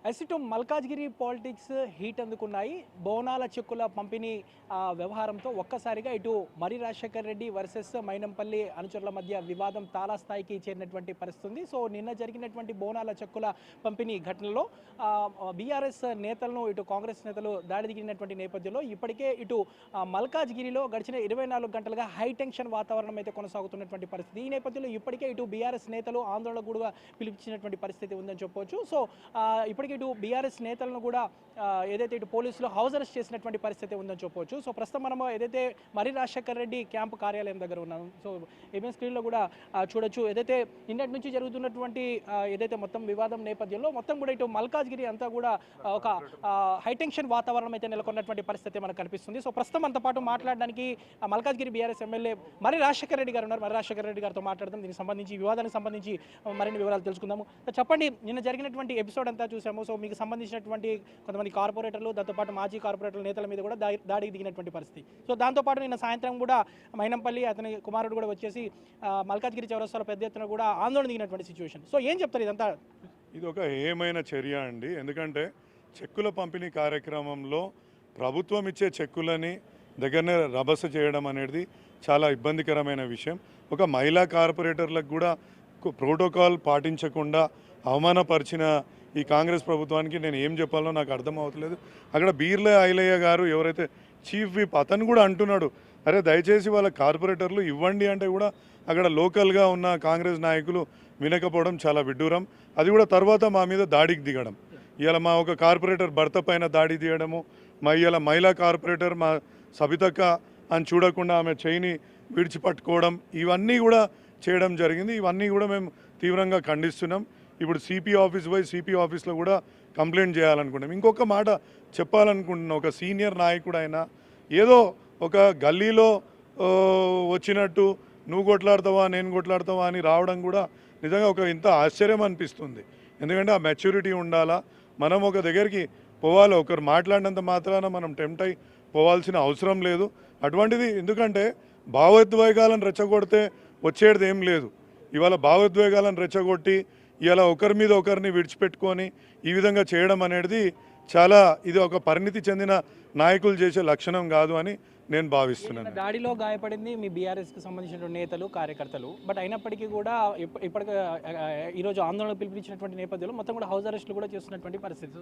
ఎసిటు Malkajgiri politics heat అందుకున్నాయి. బోనాల చెక్కుల పంపిణీ వ్యవహారంతో ఒక్కసారిగా ఇటు మరి రాజశేఖర్ రెడ్డి వర్సెస్ మైనంపల్లి అనుచరుల మధ్య వివాదం తారాస్థాయికి చేరినటువంటి పరిస్థితి. సో నిన్న జరిగినటువంటి బోనాల చెక్కుల పంపిణీ ఘటనలో బీఆర్ఎస్ నేతలను ఇటు కాంగ్రెస్ నేతలు దాడి దిగినటువంటి నేపథ్యంలో ఇప్పటికే ఇటు మల్కాజ్గిరిలో గడిచిన 24 గంటలుగా హై టెన్షన్ వాతావరణం అయితే కొనసాగుతున్నటువంటి పరిస్థితి. ఈ నేపథ్యంలో ఇప్పటికే ఇటు బీఆర్ఎస్ నేతలు ఆందోళన కూడా పిలిపించినటువంటి పరిస్థితి ఉందని చెప్పవచ్చు. సో ఇప్పటికే ఇటు బీఆర్ఎస్ నేతలను కూడా ఏదైతే ఇటు పోలీసులు హౌస్ అరెస్ట్ చేసినటువంటి పరిస్థితి ఉందని చెప్పవచ్చు. సో ప్రస్తుతం మనం ఏదైతే మరి రాజశేఖర్ రెడ్డి క్యాంపు కార్యాలయం దగ్గర ఉన్నాం. సో ఏమేం స్క్రీన్లో కూడా చూడొచ్చు. ఏదైతే నిన్నటి నుంచి జరుగుతున్నటువంటి ఏదైతే మొత్తం వివాదం నేపథ్యంలో మొత్తం కూడా ఇటు మల్కాజ్గిరి అంతా కూడా ఒక హైటెన్షన్ వాతావరణం అయితే నెలకొన్నటువంటి పరిస్థితి మనకు కనిపిస్తుంది. సో ప్రస్తుతం అంత పాటు మాట్లాడడానికి మల్కాజ్గిరి బీఆర్ఎస్ ఎమ్మెల్యే మరి రాజశేఖర్ రెడ్డి గారు ఉన్నారు. మరి రాజశేఖర్ రెడ్డి గారితో మాట్లాడదాం. దీనికి సంబంధించి వివాదానికి సంబంధించి మరిన్ని వివరాలు తెలుసుకుందాము. చెప్పండి, నిన్న జరిగినటువంటి ఎపిసోడ్ అంతా చూసాము. సో మీకు సంబంధించినటువంటి కొంతమంది కార్పొరేటర్లు, దాంతోపాటు మాజీ కార్పొరేటర్ల నేతల మీద కూడా దాడికి దిగినటువంటి పరిస్థితి. సో దాంతోపాటు నిన్న సాయంత్రం కూడా మైనంపల్లి అతని కుమారుడు కూడా వచ్చేసి మల్కాజ్గిరి చౌరస్తాలో పెద్ద ఎత్తున కూడా ఆందోళన దిగినటువంటి సిచ్యువేషన్. సో ఏం చెప్తారు ఇదంతా? ఇది ఒక ఏమైన చర్య అండి. ఎందుకంటే చెక్కుల పంపిణీ కార్యక్రమంలో ప్రభుత్వం ఇచ్చే చెక్కులని దగ్గరనే రభస చేయడం అనేది చాలా ఇబ్బందికరమైన విషయం. ఒక మహిళా కార్పొరేటర్లకు కూడా ప్రోటోకాల్ పాటించకుండా అవమానపరిచిన ఈ కాంగ్రెస్ ప్రభుత్వానికి నేను ఏం చెప్పాలో నాకు అర్థం అవట్లేదు. అక్కడ బీర్ల ఐలయ్య గారు ఎవరైతే చీఫ్ విప్ అతను కూడా అంటున్నాడు, అరే దయచేసి వాళ్ళ కార్పొరేటర్లు ఇవ్వండి అంటే కూడా అక్కడ లోకల్గా ఉన్న కాంగ్రెస్ నాయకులు వినకపోవడం చాలా విడ్డూరం. అది కూడా తర్వాత మా మీద దాడికి దిగడం. ఇవాళ మా ఒక కార్పొరేటర్ భర్త పైన దాడి తీయడము, ఇవాళ మహిళా కార్పొరేటర్ మా సబితక్క అని చూడకుండా ఆమె చేయిని విడిచిపట్టుకోవడం, ఇవన్నీ కూడా చేయడం జరిగింది. ఇవన్నీ కూడా మేము తీవ్రంగా ఖండిస్తున్నాం. ఇప్పుడు సిపి ఆఫీస్ పోయి సిపి ఆఫీస్లో కూడా కంప్లైంట్ చేయాలనుకుంటాం. ఇంకొక మాట చెప్పాలనుకుంటున్నాం, ఒక సీనియర్ నాయకుడు అయినా ఏదో ఒక గల్లీలో వచ్చినట్టు నువ్వు కొట్లాడతావా నేను కొట్లాడతావా అని రావడం కూడా నిజంగా ఒక ఇంత ఆశ్చర్యం అనిపిస్తుంది. ఎందుకంటే ఆ మెచ్యూరిటీ ఉండాలా. మనం ఒక దగ్గరికి పోవాలి, ఒకరు మాట్లాడినంత మాత్రాన మనం టెంప్ట్ అయి పోవాల్సిన అవసరం లేదు. అటువంటిది ఎందుకంటే భావోద్వేగాలను రెచ్చగొడితే వచ్చేది ఏం లేదు. ఇవాళ భావోద్వేగాలను రెచ్చగొట్టి ఇలా ఒకరి మీద ఒకరిని విడిచిపెట్టుకొని ఈ విధంగా చేయడం అనేది చాలా ఇది ఒక పరిణితి చెందిన నాయకులు చేసే లక్షణం కాదు అని నేను భావిస్తున్నాను. దాడిలో గాయపడింది మీ బీఆర్ఎస్కి సంబంధించిన నేతలు, కార్యకర్తలు. బట్ అయినప్పటికీ కూడా ఇప్పటికే ఈరోజు ఆందోళన పిలిపించినటువంటి నేపథ్యంలో మొత్తం కూడా హౌస్ అరెస్టులు కూడా చేస్తున్నటువంటి పరిస్థితి.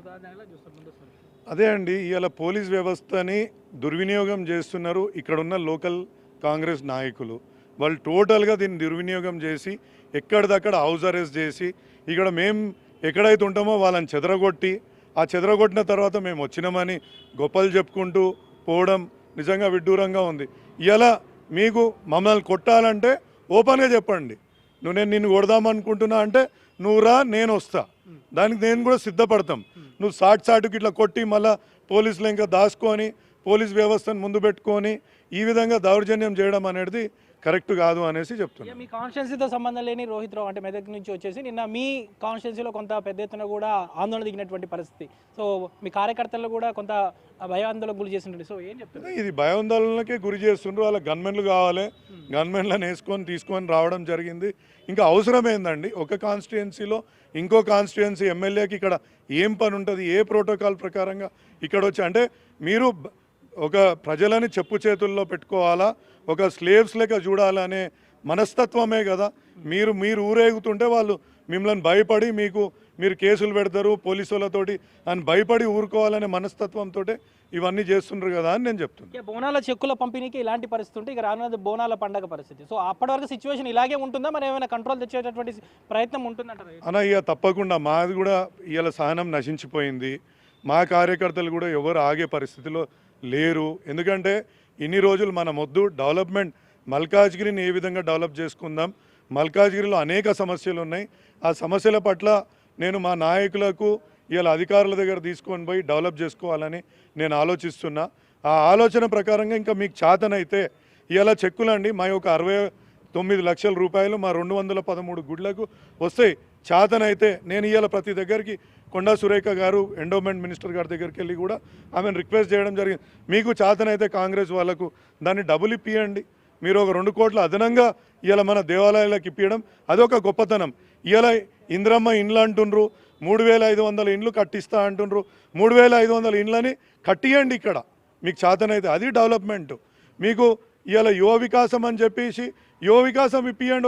అదే అండి, ఇవాళ పోలీస్ వ్యవస్థని దుర్వినియోగం చేస్తున్నారు ఇక్కడున్న లోకల్ కాంగ్రెస్ నాయకులు. వాళ్ళు టోటల్గా దీన్ని దుర్వినియోగం చేసి ఎక్కడిదక్కడ హౌస్ అరెస్ట్ చేసి ఇక్కడ మేము ఎక్కడైతే ఉంటామో వాళ్ళని చెదరగొట్టి ఆ చెదరగొట్టిన తర్వాత మేము వచ్చినామని గొప్పలు చెప్పుకుంటూ పోవడం నిజంగా విడ్డూరంగా ఉంది. ఇలా మీకు మమ్మల్ని కొట్టాలంటే ఓపెన్గా చెప్పండి, నేను నిన్ను కొడదామనుకుంటున్నా అంటే నువ్వు రా, నేను వస్తా, దానికి నేను కూడా సిద్ధపడతాం. నువ్వు సాటుకి ఇట్లా కొట్టి మళ్ళీ పోలీసులు ఇంకా దాచుకొని పోలీస్ వ్యవస్థను ముందు పెట్టుకొని ఈ విధంగా దౌర్జన్యం చేయడం అనేది కరెక్ట్ కాదు అనేసి చెప్తున్నాను. మీ కాన్స్టిట్యున్సీతో సంబంధం లేని రోహిత్ రావు అంటే మెదక్ నుంచి వచ్చేసి నిన్న మీ కాన్స్టిట్యున్సీలో కొంత పెద్ద ఎత్తున కూడా ఆందోళన దిగినటువంటి పరిస్థితి. సో మీ కార్యకర్తలు కూడా కొంత భయాందోళనకు గురి చేసినట్టు. సో ఏం చెప్తున్నారు? ఇది భయాందోళనకే గురి చేస్తుండ్రు. వాళ్ళ గన్మెన్లు కావాలి, గన్మెన్లను వేసుకొని తీసుకొని రావడం జరిగింది. ఇంకా అవసరం ఏందండి? ఒక కాన్స్టిట్యున్సీలో ఇంకో కాన్స్టిట్యున్సీ ఎమ్మెల్యేకి ఇక్కడ ఏం పని ఉంటుంది? ఏ ప్రోటోకాల్ ప్రకారంగా ఇక్కడ వచ్చి అంటే మీరు ఒక ప్రజలని చెప్పు చేతుల్లో పెట్టుకోవాలా, ఒక స్లేవ్స్ లెక్క చూడాలనే మనస్తత్వమే కదా. మీరు ఊరేగుతుంటే వాళ్ళు మిమ్మల్ని భయపడి మీరు కేసులు పెడతారు పోలీసులతోటి అని భయపడి ఊరుకోవాలనే మనస్తత్వంతో ఇవన్నీ చేస్తుండ్రు కదా అని నేను చెప్తున్నాను. బోనాల చెక్కుల పంపిణీకి ఇలాంటి పరిస్థితి ఉంటే ఇక రానున్నది బోనాల పండగ పరిస్థితి. సో అప్పటి వరకు సిచ్యువేషన్ ఇలాగే ఉంటుందా, మరి ఏమైనా కంట్రోల్ తెచ్చేటటువంటి ప్రయత్నం ఉంటుందంటారు? అన్న ఇక తప్పకుండా మాది కూడా ఇవాళ సహనం నశించిపోయింది. మా కార్యకర్తలు కూడా ఎవరు ఆగే పరిస్థితిలో లేరు. ఎందుకంటే ఇన్ని రోజులు మన మొద్దు డెవలప్మెంట్ మల్కాజ్గిరిని ఏ విధంగా డెవలప్ చేసుకుందాం. మల్కాజ్గిరిలో అనేక సమస్యలు ఉన్నాయి. ఆ సమస్యల పట్ల నేను మా నాయకులకు ఇవాళ అధికారుల దగ్గర తీసుకొని పోయి డెవలప్ చేసుకోవాలని నేను ఆలోచిస్తున్నా. ఆ ఆలోచన ప్రకారంగా ఇంకా మీకు చేతనైతే ఇవాళ చెక్కులండి మా యొక్క 69 లక్షల రూపాయలు మా 213 గుడ్లకు వస్తాయి. చేతనైతే నేను ఇవాళ ప్రతి దగ్గరికి కొండా సురేఖ గారు ఎండోమెంట్ మినిస్టర్ గారి దగ్గరికి వెళ్ళి కూడా ఆమెను రిక్వెస్ట్ చేయడం జరిగింది. మీకు చేతనైతే కాంగ్రెస్ వాళ్ళకు దాన్ని డబుల్ ఇప్పియండి, మీరు ఒక 2 కోట్ల అదనంగా ఇవాళ మన దేవాలయాలకు ఇప్పించడం అదొక గొప్పతనం. ఇవాళ ఇంద్రమ్మ ఇండ్లు అంటుండ్రు, 3500 ఇండ్లు కట్టిస్తా అంటుండ్రు. 3500 ఇండ్లని కట్టియండి ఇక్కడ మీకు చేతనైతే, అది డెవలప్మెంట్. మీకు ఇవాళ యువ వికాసం అని చెప్పేసి యువ వికాసం ఇప్పియండి.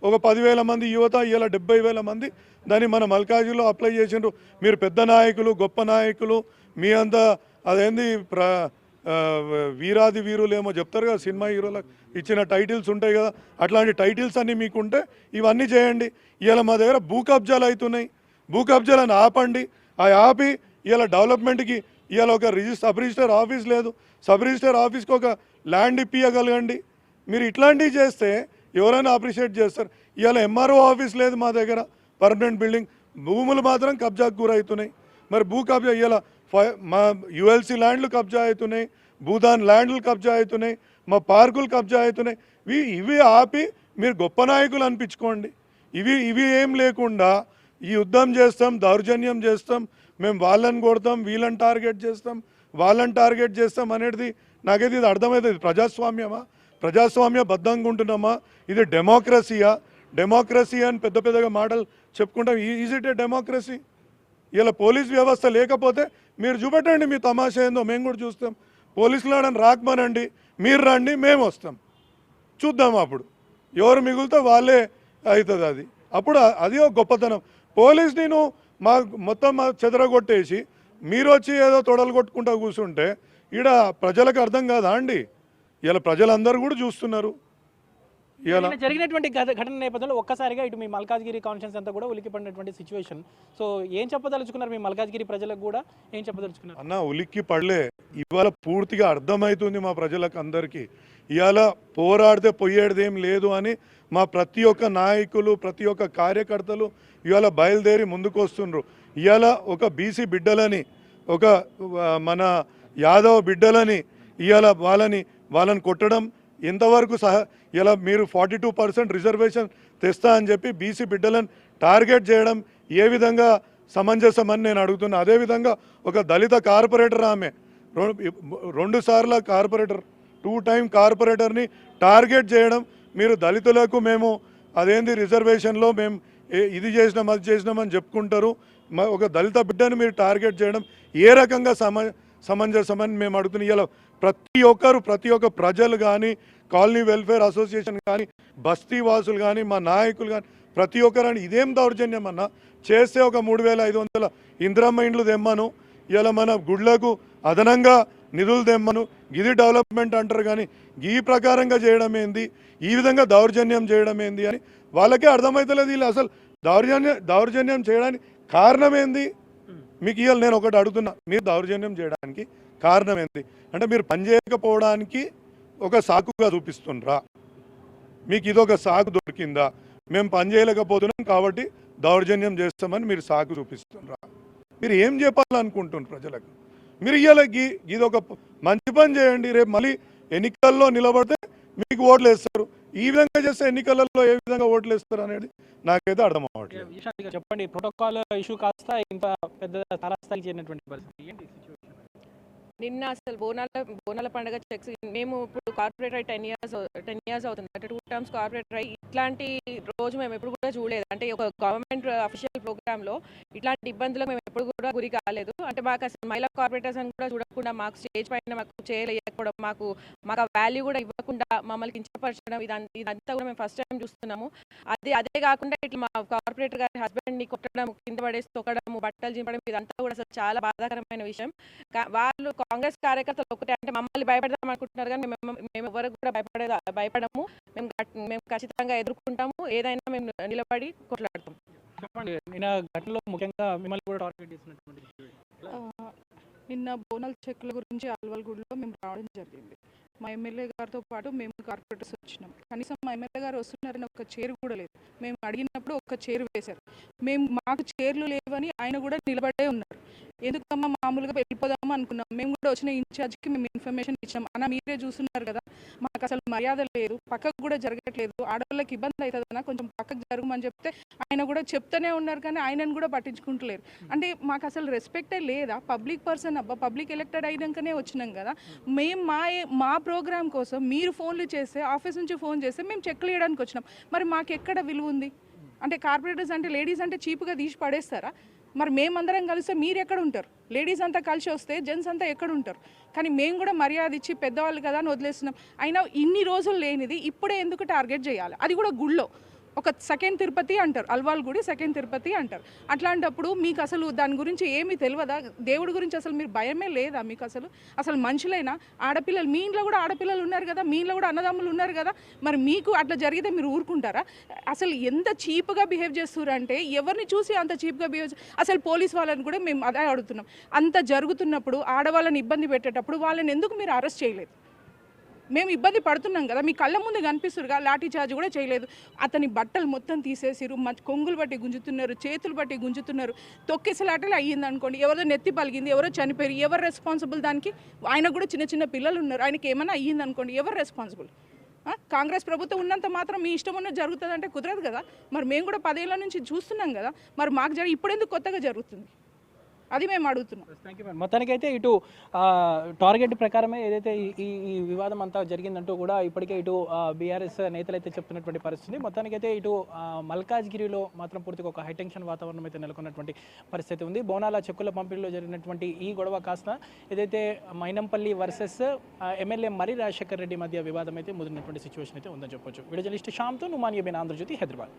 ఒక 10,000 మంది యువత, ఇవాళ 70,000 మంది దాన్ని మన మల్కాజ్గిరిలో అప్లై చేసిండ్రు. మీరు పెద్ద నాయకులు, గొప్ప నాయకులు, మీ అంతా అదేంది వీరాది వీరులు ఏమో చెప్తారు కదా, సినిమా హీరోలకు ఇచ్చిన టైటిల్స్ ఉంటాయి కదా, అట్లాంటి టైటిల్స్ అన్నీ మీకుంటే ఇవన్నీ చేయండి. ఇవాళ మా దగ్గర భూ కబ్జాలు అవుతున్నాయి, భూ కబ్జాలను ఆపండి. ఆ ఆపి ఇవాళ డెవలప్మెంట్కి ఇవాళ ఒక సబ్ రిజిస్టర్ ఆఫీస్ లేదు, సబ్ రిజిస్టర్ ఆఫీస్కి ఒక ల్యాండ్ ఇప్పియగలగండి. మీరు ఇట్లాంటివి చేస్తే ఎవరైనా అప్రిషియేట్ చేస్తారు. ఇవాళ ఎంఆర్ఓ ఆఫీస్ లేదు మా దగ్గర, పర్మనెంట్ బిల్డింగ్, భూములు మాత్రం కబ్జాకు గురవుతున్నాయి. మరి భూ కబ్జా ఇవాళ మా యుఎల్సి ల్యాండ్లు కబ్జా అవుతున్నాయి, భూదాన్ ల్యాండ్లు కబ్జా అవుతున్నాయి, మా పార్కులు కబ్జా అవుతున్నాయి. ఇవి ఆపి మీరు గొప్ప నాయకులు అనిపించుకోండి. ఇవి ఏం లేకుండా ఈ యుద్ధం చేస్తాం, దౌర్జన్యం చేస్తాం, మేము వాళ్ళని కొడతాం, వీళ్ళని టార్గెట్ చేస్తాం, వాళ్ళని టార్గెట్ చేస్తాం అనేది నాకైతే ఇది అర్థమవుతుంది. ప్రజాస్వామ్యమా? ప్రజాస్వామ్యబద్ధంగా ఉంటున్నామా? ఇది డెమోక్రసీయా? డెమోక్రసీ అని పెద్ద పెద్దగా మాటలు చెప్పుకుంటాం. Is it A democracy? ఇలా పోలీస్ వ్యవస్థ లేకపోతే మీరు చూపెట్టండి మీ తమాషా ఏందో, మేము కూడా చూస్తాం. పోలీసులు ఆడని రాకమనండి, మీరు రండి, మేము వస్తాం, చూద్దాం. అప్పుడు ఎవరు మిగులుతో వాళ్ళే అవుతుంది. అది అప్పుడు అది ఒక గొప్పతనం. పోలీస్ని నువ్వు మొత్తం చెదరగొట్టేసి మీరు వచ్చి ఏదో తొడలు కొట్టుకుంటూ కూర్చుంటే ఈడ ప్రజలకు అర్థం కాదా అండి? ఇలా ప్రజలందరూ కూడా చూస్తున్నారు. ఇలా జరిగినటువంటి ఘటన నేపథ్యంలో ఒక్కసారిగా ఇటు మీ మల్కాజ్గిరి కాన్ఫరెన్స్ అంతా కూడా ఉలిక్కిపడినటువంటి సిచ్యువేషన్. సో ఏం చెప్పదలుచుకున్నారు మీ మల్కాజ్గిరి ప్రజలకు కూడా ఏం చెప్పదలుచుకున్నారు? అన్న ఉలిక్కి పడలే, ఇవాళ పూర్తిగా అర్థమవుతుంది మా ప్రజలకు అందరికీ. ఇవాళ పోరాడితే పోయేది ఏం లేదు అని మా ప్రతి ఒక్క నాయకులు, ప్రతి ఒక్క కార్యకర్తలు ఇవాళ బయలుదేరి ముందుకు వస్తుండ్రు. ఇవాళ ఒక బీసీ బిడ్డలని, ఒక మన యాదవ్ బిడ్డలని ఇవాళ వాళ్ళని కొట్టడం ఎంతవరకు ఇలా మీరు 42% రిజర్వేషన్ తెస్తా అని చెప్పి బీసీ బిడ్డలను టార్గెట్ చేయడం ఏ విధంగా సమంజసమని నేను అడుగుతున్నా. అదేవిధంగా ఒక దళిత కార్పొరేటర్, ఆమె 2 సార్ల కార్పొరేటర్, 2 టైం కార్పొరేటర్ని టార్గెట్ చేయడం, మీరు దళితులకు మేము అదేంది రిజర్వేషన్లో మేము ఇది చేసినాం అది చేసినామని చెప్పుకుంటారు, ఒక దళిత బిడ్డను మీరు టార్గెట్ చేయడం ఏ రకంగా సమంజసమని మేము అడుగుతున్నాం. ఇలా ప్రతి ఒక్క ప్రజలు కానీ, కాలనీ వెల్ఫేర్ అసోసియేషన్ కానీ, బస్తీ వాసులు కానీ, మా నాయకులు కానీ ప్రతి ఒక్కరని ఇదేం దౌర్జన్యం అన్న చేస్తే ఒక 3500 ఇందిరమ్మ ఇండ్లు తెమ్మను, ఇలా మన గుడ్లకు అదనంగా నిధులు తెమ్మను, ఇది డెవలప్మెంట్ అంటారు. కానీ ఈ ప్రకారంగా చేయడం ఏంది, ఈ విధంగా దౌర్జన్యం చేయడం ఏంది అని వాళ్ళకే అర్థమవుతలేదు. వీళ్ళు అసలు దౌర్జన్యం చేయడానికి కారణం ఏంది? మీకు ఇవాళ నేను ఒకటి అడుగుతున్నా, మీరు దౌర్జన్యం చేయడానికి కారణం ఏంది అంటే మీరు పనిచేయకపోవడానికి ఒక సాకుగా చూపిస్తుండ్రా? మీకు ఇదొక సాకు దొరికిందా? మేము పని చేయలేకపోతున్నాం కాబట్టి దౌర్జన్యం చేస్తామని మీరు సాకు చూపిస్తుండ్రా? మీరు ఏం చెప్పాలనుకుంటున్నారు ప్రజలకు? మీరు ఇవాళ ఇదొక మంచి పని చేయండి, రేపు మళ్ళీ ఎన్నికల్లో నిలబడితే మీకు ఓట్లు వేస్తారు. ఈ విధంగా చేస్తే ఎన్నికలలో ఏ విధంగా ఓట్లు వేస్తారు అనేది నాకైతే అర్థం అవ్వట్లేదు. చెప్పండి, ప్రోటోకాల్ ఇష్యూ కాస్త ఇంత పెద్ద తారాస్థాయికి చేరినటువంటి పరిస్థితి ఏంటి? నిన్న అసలు బోనాల పండుగ చెక్స్ మేము ఇప్పుడు కార్పొరేటర్ 10 ఇయర్స్ అవుతుంది. అంటే 2 టర్మ్స్ కార్పొరేటర్ అయ్యి ఇట్లాంటి రోజు మేము ఎప్పుడు కూడా చూడలేదు. అంటే ఒక గవర్నమెంట్ అఫీషియల్ ప్రోగ్రాంలో ఇట్లాంటి ఇబ్బందులకు మేము ఎప్పుడు కూడా గురి కాలేదు. అంటే మాకు అసలు మహిళా కార్పొరేటర్స్ అని కూడా చూడకుండా మాకు స్టేజ్ పైన మాకు చేయలేకపోవడం, మాకు ఆ వాల్యూ కూడా ఇవ్వకుండా మమ్మల్ని కించపరచడం, ఇదంతా కూడా మేము ఫస్ట్ టైం చూస్తున్నాము. అదే కాకుండా ఇట్లా మా కార్పొరేటర్ గారి హస్బెండ్ని కొట్టడం, కింద పడేసి తొక్కడం, బట్టలు చింపడం, ఇదంతా కూడా అసలు చాలా బాధాకరమైన విషయం. వాళ్ళు కాంగ్రెస్ కార్యకర్తలు ఒకటే అంటే మమ్మల్ని భయపెడదాం అనుకుంటున్నారు, కానీ మేము ఎవరికి కూడా భయపడము. మేము ఖచ్చితంగా ఎదుర్కొంటాము, ఏదైనా మేము నిలబడి కొట్లాడతాం. చెప్పండి, నిన్న ఘటనలో ముఖ్యంగా మిమ్మల్ని కూడా టార్గెట్ చేసినటువంటి నిన్న బోనాల చెక్కుల గురించి అల్వల్గూడలో మేము రావడం జరిగింది. మా ఎమ్మెల్యే గారితో పాటు మేము కార్పొరేటర్స్ వచ్చినాం. కనీసం మా ఎమ్మెల్యే గారు వస్తున్నారని ఒక చైర్ కూడా లేదు. మేము అడిగినప్పుడు ఒక చైర్ వేశారు. మాకు చైర్లు లేవని ఆయన కూడా నిలబడే ఉన్నారు. ఎందుకమ్మా మామూలుగా వెళ్ళిపోదామా అనుకున్నాం. మేము కూడా వచ్చిన ఇన్ఛార్జ్కి మేము ఇన్ఫర్మేషన్ ఇచ్చాం. అన్న మీరే చూస్తున్నారు కదా, మాకు అసలు మర్యాద లేదు, పక్కకు కూడా జరగట్లేదు, ఆడవాళ్ళకి ఇబ్బంది అవుతుందన్నా కొంచెం పక్కకు జరగమని చెప్తే ఆయన కూడా చెప్తూనే ఉన్నారు, కానీ ఆయనను కూడా పట్టించుకుంటలేరు. అంటే మాకు అసలు రెస్పెక్టే లేదా? పబ్లిక్ పర్సన్ అబ్బా, పబ్లిక్ ఎలక్టెడ్ అయినాకనే వచ్చినాం కదా. మేము మా ప్రోగ్రామ్ కోసం మీరు ఫోన్లు చేస్తే, ఆఫీస్ నుంచి ఫోన్ చేస్తే మేము చెక్లు వేయడానికి వచ్చినాం. మరి మాకు ఎక్కడ విలువ ఉంది? అంటే కార్పొరేటర్స్ అంటే లేడీస్ అంటే చీప్గా తీసి పడేస్తారా? మరి మేమందరం కలిస్తే మీరు ఎక్కడ ఉంటారు? లేడీస్ అంతా కలిసి వస్తే జెంట్స్ అంతా ఎక్కడ ఉంటారు? కానీ మేము కూడా మర్యాద ఇచ్చి పెద్దవాళ్ళు కదా అని వదిలేస్తున్నాం. అయినా ఇన్ని రోజులు లేనిది ఇప్పుడే ఎందుకు టార్గెట్ చేయాలి? అది కూడా గుళ్ళో. ఒక సెకండ్ తిరుపతి అంటారు, అల్వాల్ గుడి సెకండ్ తిరుపతి అంటారు. అట్లాంటప్పుడు మీకు అసలు దాని గురించి ఏమీ తెలియదా? దేవుడి గురించి అసలు మీరు భయమే లేదా మీకు? అసలు మనుషులైనా ఆడపిల్లలు, మీ ఇంట్లో కూడా ఆడపిల్లలు ఉన్నారు కదా, మీ ఇంట్లో కూడా అన్నదమ్ములు ఉన్నారు కదా, మరి మీకు అట్లా జరిగితే మీరు ఊరుకుంటారా? అసలు ఎంత చీప్గా బిహేవ్ చేస్తున్నారు అంటే, ఎవరిని చూసి అంత చీప్గా బిహేవ్ అసలు పోలీస్ వాళ్ళని కూడా మేము అదే అడుగుతున్నాం. అంత జరుగుతున్నప్పుడు ఆడవాళ్ళని ఇబ్బంది పెట్టేటప్పుడు వాళ్ళని ఎందుకు మీరు అరెస్ట్ చేయలేదు? మేము ఇబ్బంది పడుతున్నాం కదా, మీ కళ్ళ ముందు కనిపిస్తురుగా. లాఠీ చార్జ్ కూడా చేయలేదు. అతని బట్టలు మొత్తం తీసేసిరు, కొంగులు బట్టి గుంజుతున్నారు, చేతులు బట్టి గుంజుతున్నారు. తొక్కేసలాటలు అయ్యింది అనుకోండి, ఎవరో నెత్తి పలిగింది, ఎవరో చనిపోయారు, ఎవరు రెస్పాన్సిబుల్ దానికి? ఆయన కూడా చిన్న చిన్న పిల్లలు ఉన్నారు, ఆయనకి ఏమైనా అయ్యింది అనుకోండి, ఎవరు రెస్పాన్సిబుల్? కాంగ్రెస్ ప్రభుత్వం ఉన్నంత మాత్రం మీ ఇష్టం ఉన్నది జరుగుతుందంటే కుదరదు కదా. మరి మేము కూడా 10 ఏళ్ళ నుంచి చూస్తున్నాం కదా, మరి మాకు ఇప్పుడెందుకు కొత్తగా జరుగుతుంది? అది మేము అడుగుతున్నాం. Thank you madam. మొత్తానికైతే ఇటు టార్గెట్ ప్రకారమే ఏదైతే ఈ వివాదం అంతా జరిగిందంటూ కూడా ఇప్పటికే ఇటు బీఆర్ఎస్ నేతలు అయితే చెప్తున్నటువంటి పరిస్థితి. మొత్తానికైతే ఇటు మల్కాజ్గిరిలో మాత్రం పూర్తిగా ఒక హైటెన్షన్ వాతావరణం అయితే నెలకొన్నటువంటి పరిస్థితి ఉంది. బోనాల చెక్కుల పంపిణీలో జరిగినటువంటి ఈ గొడవ కాస్త ఏదైతే మైనంపల్లి వర్సెస్ ఎమ్మెల్యే మరి రాజశేఖర్ రెడ్డి మధ్య వివాదం అయితే ముదిరినటువంటి సిచ్యువేషన్ అయితే ఉందని చెప్పొచ్చు. వీడియో జర్నలిస్ట్ శ్యామ్తో నుమానియా బేన్, ఆంధ్రజ్యోతి, హైదరాబాద్.